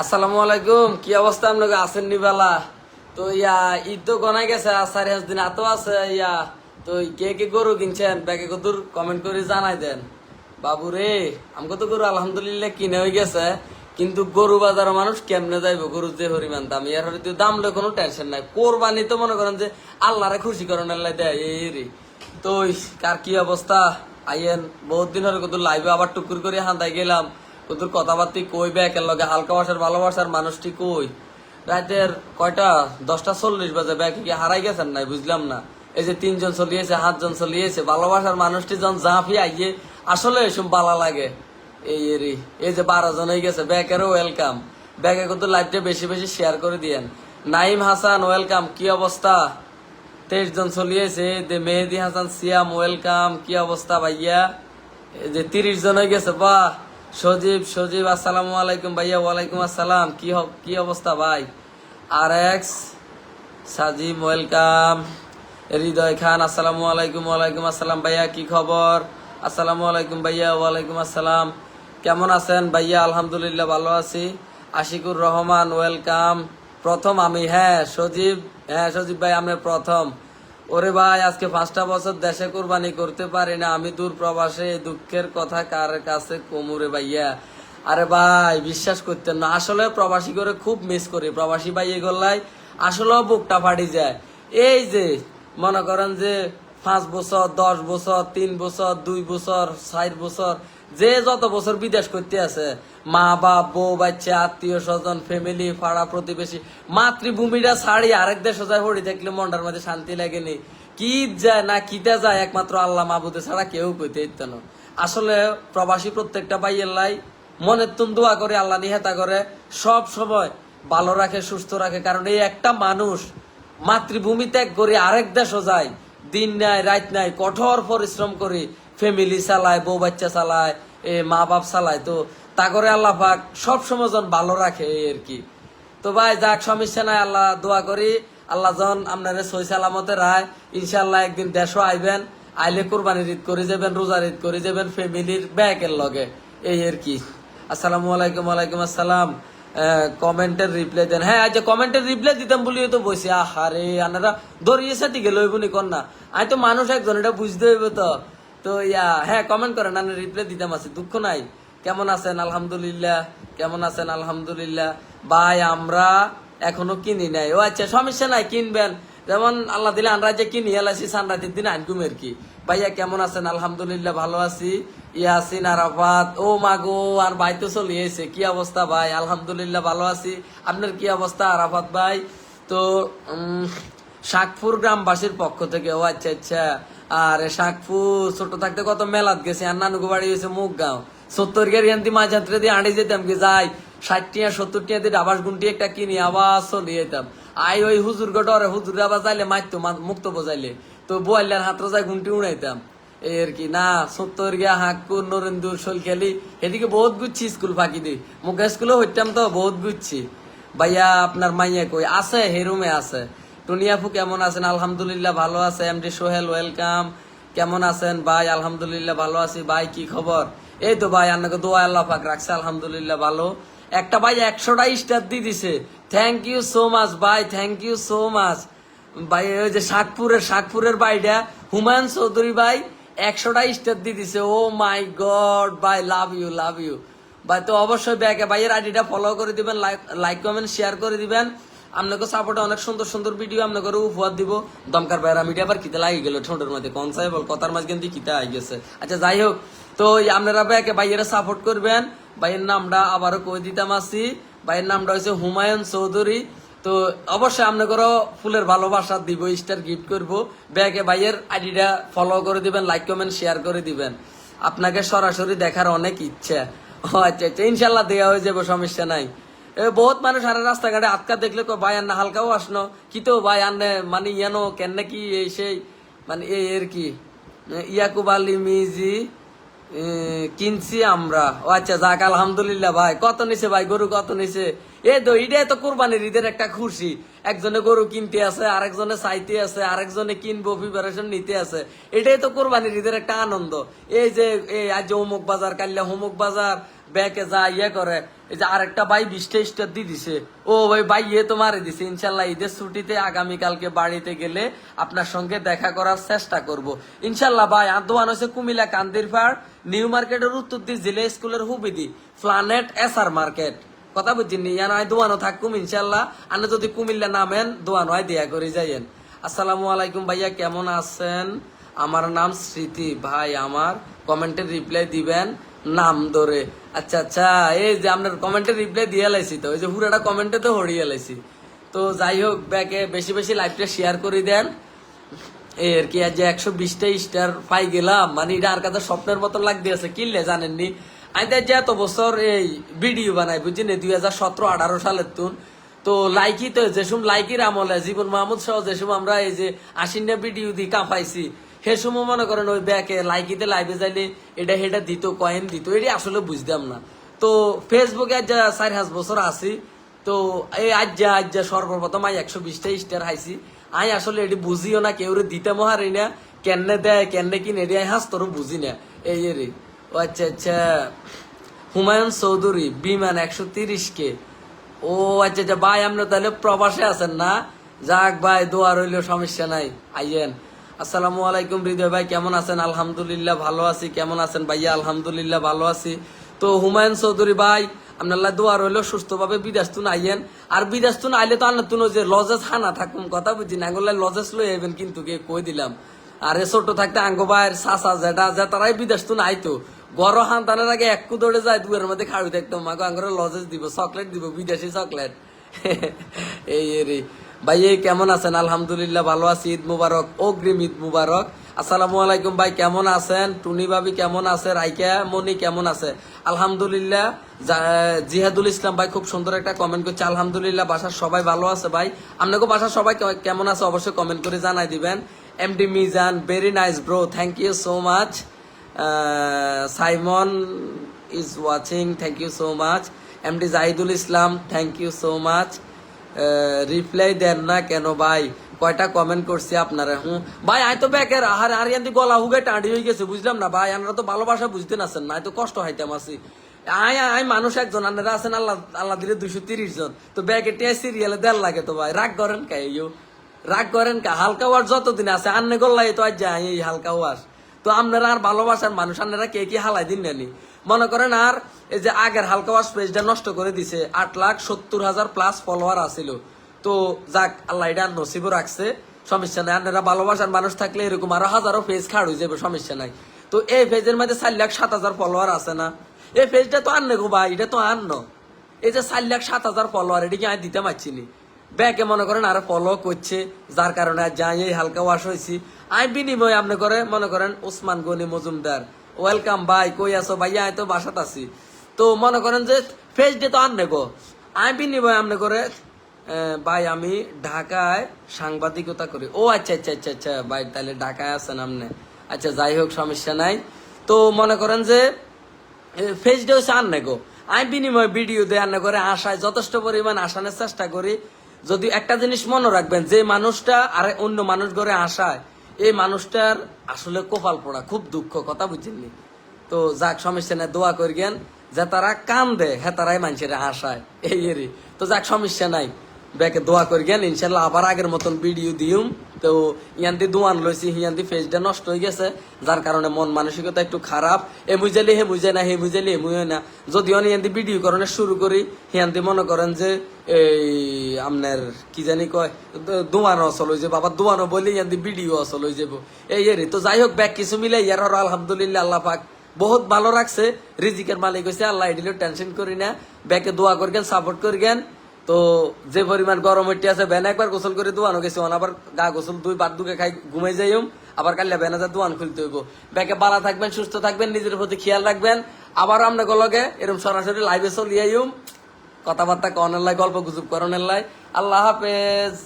আসসালামু আলাইকুম, কি অবস্থা? আপনাকে আছেন নিবালা? তো ঈদ তো গনাই গেছে, আর 4-5 দিন এত আছে। তো কে কে গরু কিনছেন ব্যাগে কদুর কমেন্ট করে জানাই দেন। বাবু রে, আমাকে তো গরু আলহামদুলিল্লাহ কিনে হয়ে গেছে, কিন্তু গরু বাজার মানুষ কেমনে যাইবো? গরু যে পরিমাণ দাম, এর হয়তো দাম লয় কোনো টেনশন নাই। কোরবানি তো মনে করেন যে আল্লাহরে খুশি করেন, আল্লাহ দেয় এই রে। তো কার কি অবস্থা? আইয়েন, বহুত দিন হলে কত লাইভে আবার টুকুর করে হান্দাই গেলাম। কত কথাবার্তি কই ব্যাকের লগে হালকা বাসার ভালোবাসার মানুষটি কই? রাতের কয়টা? 10:40 বাজে। ব্যাকে কি হারাই গেছেন নাই বুঝলাম না। এই যে 3 জন চলিয়েছে, 7 জন চলিয়েছে, ভালোবাসার মানুষটি যখন জাফি আইয়ে আসলে এসব ভালো লাগে। এই যে 12 জন হয়ে গেছে, ব্যাকেরও ওয়েলকাম। ব্যাকে কত লাইভটা বেশি বেশি শেয়ার করে দিয়েন। নাইম হাসান ওয়েলকাম, কি অবস্থা? 23 জন চলিয়েছে। মেহেদি হাসান সিয়াম ওয়েলকাম, কি অবস্থা ভাইয়া? এই যে 30 জন হয়ে গেছে, বাহ। সজীব সজীব আসসালামু আলাইকুম ভাইয়া। ওয়ালাইকুম আসসালাম, কি অবস্থা ভাই? আর এক্স সাজিম ওয়েলকাম। হৃদয় খান আসসালামু আলাইকুম। ওয়ালাইকুম আসসালাম ভাইয়া, কি খবর? আসসালামু আলাইকুম ভাইয়া। ওয়ালাইকুম আসসালাম, কেমন আছেন ভাইয়া? আলহামদুলিল্লাহ ভালো আছি। আশিকুর রহমান ওয়েলকাম। প্রথম আমি, সজীব ভাই আমি প্রথম। ওরে ভাই, আজকে 5টা বছর দেশে কোরবানি করতে পারি না, আমি দূর প্রবাসে। এই দুঃখের কথা কার কাছে কমুরে ভাইয়া? আরে ভাই, বিশ্বাস করতেন না, আসলে প্রবাসী করে খুব মিস করি। প্রবাসী ভাই এগুলাই আসলে বুকটা ফাটি যায়। এই যে মনে করেন যে 5 বছর, 10 বছর, 3 বছর, 2 বছর, 4 বছর, যে যত বছর বিদেশ করতে আছে, মা বাপ, বউ বাচ্চা, আত্মীয় স্বজন, ফ্যামিলি, পাড়া প্রতিবেশী, মাতৃভূমিটা ছাড়ি আরেক দেশে যায় হরি দেখলে মনটার মধ্যে শান্তি লাগেনি। কি যায় না কিটা যায় একমাত্র আল্লাহ মাহবুদে ছাড়া কেউ কইতে ইত্যান। আসলে প্রবাসী প্রত্যেকটা ভাইয়ের লাই মনের তুন দোয়া করে, আল্লাহ নিহেতা করে সব সময় ভালো রাখে, সুস্থ রাখে। কারণ এই একটা মানুষ মাতৃভূমি ত্যাগ করে আরেক দেশও যায়, দিন নাই রাত নাই কঠোর পরিশ্রম করে ফ্যামিলি চালায়, বউ বাচ্চা চালায়, মা বাপ চালায়। তো তা করে আল্লাহ পাক সবসময় জন ভালো রাখে এই আর কি। তো ভাই যাক, সমস্যা নাই, আল্লাহ দোয়া করি আল্লাহ জন আপনার সই সালামতে রায়। ইনশাল্লাহ একদিন দেশও আইবেন, আইলে কোরবানির ঈদ করে যাবেন, রোজার ঈদ করে যাবেন ফ্যামিলির ব্যাকের লগে এই আর কি। আসসালামু আলাইকুম। ওয়ালাইকুম আসসালাম। কমেন্টের রিপ্লাই দেন। হ্যাঁ, আচ্ছা, কমেন্টের রিপ্লাই দিতাম বলিও তো বসে। আহারে, আনারা দরিয়েছে ঠিক লইব নি কর না। আমি তো মানুষ একজন, এটা বুঝতে হইব তো। তো হ্যাঁ, কমেন্ট করেন, আমি রিপ্লাই দিতাম। আছে দুঃখ নাই। কেমন আছেন? আলহামদুলিল্লাহ। কেমন আছেন? আলহামদুলিল্লাহ। ভাই আমরা এখনো কিনি নাই। ও আচ্ছা, সমস্যা নাই, কিনবেন। যেমন আল্লাহ দিলে আমরা যে কিনি এলাইছি সানরাতের দিন আনকুম আর কি। ভাইয়া কেমন আছেন? আলহামদুলিল্লাহ ভালো আছি। ইয়াসিন আরাফাত, ও মাগো, আর ভাই তো চলিয়েছে। কি অবস্থা ভাই? আলহামদুলিল্লাহ ভালো আছি। আপনার কি অবস্থা আরাফাত ভাই? তো শাকপুর গ্রামবাসীর পক্ষ থেকে। ও আচ্ছা আচ্ছা। আর শাকপুর ছোট থাকতে কত মেলাত গেছে, আর নানুকে বাড়ি হয়েছে মুখগাঁও। 70 গাড়ি মাঝাত্রে দিয়ে আড়ে যেতাম কি যাই, 60 টিয়া 70 টিয়া দিয়ে ডাবাস গুন্টি একটা কিনি আবার চলিয়ে যেতাম। আই ওই হুজুর ডরে, হুজুর আবার যাইলে মারতো, মুক্ত বোঝাইলে তো বোয়াইলার হাতরা যায় গুন্টি উড়াইতাম এই আর কি। না 70 গিয়া হাঁকুর নরেন্দুর শোলখালি এদিকে বহুত গুচ্ছি স্কুল ফাঁকি দিই। মুখে স্কুলে হইতাম তো বহুত গুচ্ছি। ভাইয়া আপনার মাইয়া কই? আছে, হেরুমে আছে। টুনিয়াফু কেমন আছেন? আলহামদুলিল্লাহ ভালো আছে। MD Sohel welcome. কেমন আছেন ভাই? আলহামদুলিল্লাহ ভালো আছি। ভাই কি খবর? এই তো ভাই, আপনাকে দোয়া আল্লাহ পাক রাখছে, আলহামদুলিল্লাহ ভালো। একটা ভাই 100টা স্টার দিয়ে দিছে, থ্যাংক ইউ সো মাচ ভাই, থ্যাংক ইউ সো মাচ ভাই। ওই যে শাকপুরের ভাইটা হুমায়ুন চৌধুরী ভাই 100টা স্টার দিয়ে দিছে। ও মাই গড ভাই, লাভ ইউ লাভ ইউ ভাই। তো অবশ্যই ব্যাকে ভাইয়ের আইডিটা ফলো করে দিবেন, লাইক কমেন্ট শেয়ার করে দিবেন। আপনাকে সাপোর্টে অনেক সুন্দর সুন্দর ভিডিও আপনাকে উপহার দিব। দমকার ভাইয়ের মিডিয়া আবার কিতে লাগি গেল ঠোঁটের মধ্যে কনসাই বল কথার মাঝ কিন্তু কিতে আই গেছে। আচ্ছা যাই হোক, তো আপনারা ব্যাকে ভাইয়েরা সাপোর্ট করবেন। ভাইয়ের নামটা আবারও কই দিতাম আছি। ভাইয়ের নামটা হচ্ছে হুমায়ুন চৌধুরী। তো অবশ্যই আপনাদেরও ফুলের ভালোবাসা দিব, স্টার গিফট করব। ব্যাকে ভাইয়ের আইডিটা ফলো করে দিবেন, লাইক কমেন্ট শেয়ার করে দিবেন। আপনাকে সরাসরি দেখার অনেক ইচ্ছা। ও আচ্ছা আচ্ছা, ইনশাল্লাহ দেওয়া হয়ে যাবে, সমস্যা নাই। বহুত মানুষ আরে রাস্তাঘাটে আটকা দেখলে ভাই আন্না হালকাও আসনো কি তো ভাই আন্নে মানে ইয়ানো কেন নাকি এই সেই মানে এই এর কি ইয়াকুব আলী মিজি কিনছি আমরা। ও আচ্ছা যাক, আলহামদুলিল্লাহ ভাই। কত নিছে ভাই গরু? কত নিছে? এই তো এটাই তো কোরবানির ঈদের একটা খুশি। একজনে গরু কিনতে আছে, আরেকজনে চাইতে আছে, আরেকজনে কিনবো প্রিপারেশন নিতে আছে। এটাই তো কোরবানির ঈদের একটা আনন্দ। এই যে এই আজ অমুক বাজার, কাল্লা অমুক বাজার, ব্যাকে যা ইয়ে করে। এই যে আরেকটা ভাই 20টা স্টার দিয়ে দিছে, ও ভাই ইয়ে তো মারে দিছে। ইনশাল্লাহ ঈদের ছুটিতে আগামীকালকে বাড়িতে গেলে আপনার সঙ্গে দেখা করার চেষ্টা করব ইনশাল্লাহ। ভাই দোয়ান হচ্ছে কুমিল্লা কান্দিরপাড় নিউ মার্কেটের উত্তর দিয়ে জেলা স্কুলের হুবিদি প্ল্যানেট এসআর মার্কেট। কথা বুঝিনি, ইয়ানয় দোয়ানো থাকুম ইনশাল্লাহ। আনে যদি কুমিল্লা নামেন দোয়ান হয় দিয়া করে যাইয়েন। আসসালামু আলাইকুম ভাইয়া, কেমন আছেন? আমার নাম স্মৃতি ভাই, আমার কমেন্টের রিপ্লাই দিবেন নাম ধরে। আচ্ছা আচ্ছা, এই যে আপনার কমেন্টের রিপ্লাই দিয়ে লাইছি, তো ওই যে পুরাটা কমেন্টে তো হরিয়ে লাইছি। তো যাই হোক, ব্যাকে বেশি বেশি লাইভটা শেয়ার করে দেন। এই আর কি, আজ 120টা স্টার পাই গেলাম, মানে এটা আর কাছে স্বপ্নের মতো লাগতে আছে। কিনলে জানেননি, আমি তো এত বছর এই ভিডিও বানাই বুঝছেন, 2017-18 সালের তুন। তো লাইকি তো যেসম লাইকির আমলে জীবন মাহমুদ সহ যেসম আমরা এই যে 80টা ভিডিও দিয়ে কাঁপাইছি, সে সময় মনে করেন ওই ব্যাকে লাইকিতে লাইভে যাইলে এটা হেটা দিত, কয়েন দিত, এটি আসলে বুঝতাম না। তো ফেসবুকে আজ 4-5 বছর আছি। তো এই আজ সর্বপ্রথম 120টা স্টার হাইছি। আই আসলে এটি বুঝিও না, কেউ দিতে মহারি না, কেনে দেয় কেনে কিনে এটি আই হাস্তরও বুঝি না। এই রে, ও আচ্ছা আচ্ছা। হুমায়ুন চৌধুরী বিমান 130K। ও আচ্ছা আচ্ছা ভাই, আপনার তাহলে প্রবাসে আছেন না? যাক ভাই, দোয়া রইল, সমস্যা নাই, আইয়েন। আসসালামু আলাইকুম হৃদয় ভাই, কেমন আছেন? আলহামদুলিল্লাহ ভালো আছি। কেমন আছেন ভাইয়া? আলহামদুলিল্লাহ ভালো আছি। তো হুমায়ুন চৌধুরী ভাই, আপনার দোয়া রইল, সুস্থভাবে বিদেশ তুন আইয়েন। আর বিদেশ তুন আইলে তো আন্না তুন যে লজেস হানা থাকুন, কথা বুঝি না, আঙ্গুল লজেস লই আইবেন কিন্তু, কে কই দিলাম। আরে ছোট থাকতে আঙ্গো ভাইয়ের চাচা যেটা যে তারাই বিদেশ তুন আইতো, গড় হান্তানের আগে একটু দৌড়ে যায়, দুয়ের মধ্যে খাড়ি থাকতো, মাকে আঙ্গুরে লজেস দিব, চকলেট দিব, বিদেশি চকলেট। এই রে ভাই, কেমন আছেন? আলহামদুলিল্লাহ ভালো আছি। ঈদ মুবারক, অগ্রিম ঈদ মুবারক। আসসালামু আলাইকুম ভাই, কেমন আছেন? টুনি ভাবি কেমন আছে? রাইকা মনি কেমন আছে? আলহামদুলিল্লাহ। জিহাদুল ইসলাম ভাই খুব সুন্দর একটা কমেন্ট করছে, আলহামদুলিল্লাহ বাসার সবাই ভালো আছে। ভাই আপনাকে বাসার সবাই কেমন আছে অবশ্যই কমেন্ট করে জানাই দিবেন। MD Mizan, very nice bro, thank you so much. Simon is watching, thank you so much. MD Jahidul Islam, thank you so much. Reply দেন না কেন ভাই? কয়টা কমেন্ট করছি আপনারা? ভাই আই তো ব্যাকের আর ইয়ান্তি গলা হুগে টাঁড়ি হয়ে গেছে, বুঝলাম না ভাই। আপনারা তো ভালোবাসা বুঝতে নাছেন না, তো কষ্ট হইতাম আছি। আই মানুষ একজন, আপনারা আছেন আল্লাহ দিলে 230 জন। তো ব্যাকের টিয়া সিরিয়ালে দেড় লাগে তো ভাই, রাগ করেন কা? রাগ করেন কা? হালকা ওয়াশ যতদিন আছে আন্নে গল্লাই তো আজ যাই এই হালকা ওয়াশ। তো আপনারা আর ভালোবাসার মানুষ, আপনারা কে কি হালাই দিন নানি মনে করেন। আর এই যে আগের হালকা ওয়াশ পেজটা নষ্ট করে দিছে, 8,70,000 প্লাস ফলোয়ার আছিল। তো যাক, আল্লাহ এটা নসিবও রাখছে, সমস্যা নাই। আপনারা ভালোবাসার মানুষ থাকলে এরকম আরো হাজারো পেজ খাড় হয়ে যাবে, সমস্যা নাই। তো এই পেজের মধ্যে 4,07,000 ফলোয়ার আছে না, এই পেজটা তো আননে গো ভাই, এটা তো আন্ন। এই যে 4,07,000 ফলোয়ার, এটা কি আমি দিতে পারছি নি? ব্যাকে মনে করেন আরো ফলো করছে, যার কারণে যাই এই হালকা ওয়াশ হয়েছি। আমি বিনিময় আপনি করে মনে করেন ওসমান গনি মজুমদার, ওয়েলকাম ভাই, কই আছো ভাইয়া? আমি তো বাসাত আছি। তো মনে করেন যে ফেস ডে তো আননে গো, আমি বিনিময় আপনি করে ভাই আমি ঢাকায় সাংবাদিকতা করি। ও আচ্ছা আচ্ছা আচ্ছা আচ্ছা ভাই, তাহলে ঢাকায় আছেন আপনি? আচ্ছা যাই হোক, সমস্যা নাই। তো মনে করেন যে ফেস ডে হচ্ছে আননে গো, আমি বিনিময় ভিডিও দিয়ে আন্না করে আশায় যথেষ্ট পরিমাণ আসানোর চেষ্টা করি। যদি একটা জিনিস মনে রাখবেন, যে মানুষটা আর অন্য মানুষ ঘরে আসায়, এই মানুষটার আসলে কপাল পড়া খুব দুঃখ, কথা বুঝছেননি? তো যাক, সমস্যা নাই, দোয়া করিয়েন যে তারা কান দেয়, হ্যাঁ তারাই মানুষের আশায়, এই এরই। তো যাক, সমস্যা নাই, ব্যাকে দোয়া করিয়েন, ইনশাল্লাহ আবার আগের মতন ভিডিও দিউম। তো ইয়ান্তি দোয়ান লইছি, হিয়ান্তি ফেসটা নষ্ট হয়ে গেছে, যার কারণে মন মানসিকতা একটু খারাপ। এ মুজালি হে মুজে না, হে মুজালি এ মুই না। যদিও ইয়ান্তি ভিডিও করানো শুরু করি, হিয়ান্তি মনে করেন যে এই আপনার কি জানি কয় দোয়ানো অসল হয়ে যাবো, আবার দোয়ানো বলে ইয়ান্তি ভিডিও অসল হয়ে যাবো, এই এরই। তো যাই হোক, ব্যাক কিছু মিলে ইয়ার আলহামদুলিল্লাহ আল্লাহ পাক বহুত ভালো রাখছে, রিজিকের মালিক হয়েছে আল্লাহ, এডিলে টেনশন করি না। ব্যাকে দোয়া করবেন, সাপোর্ট করবেন। তো যে পরিমাণ গরম হইতে আছে, বেন একবার গোসল করে দোয়ানো গেছে, আবার গা গোসল 2 বার দুকে খাই ঘুমাই যাইম, আবার কাল্লা বেনাজার দোয়ান খুলতে হইব। ব্যাকে ভালো থাকবেন, সুস্থ থাকবেন, নিজের প্রতি খেয়াল রাখবেন। আবার আমরা গলগে এরকম সরাসরি লাইভে চলিয়াইম, কথাবার্তা কনের লাই, গল্প গুজব করনের লাই। আল্লাহ হাফেজ।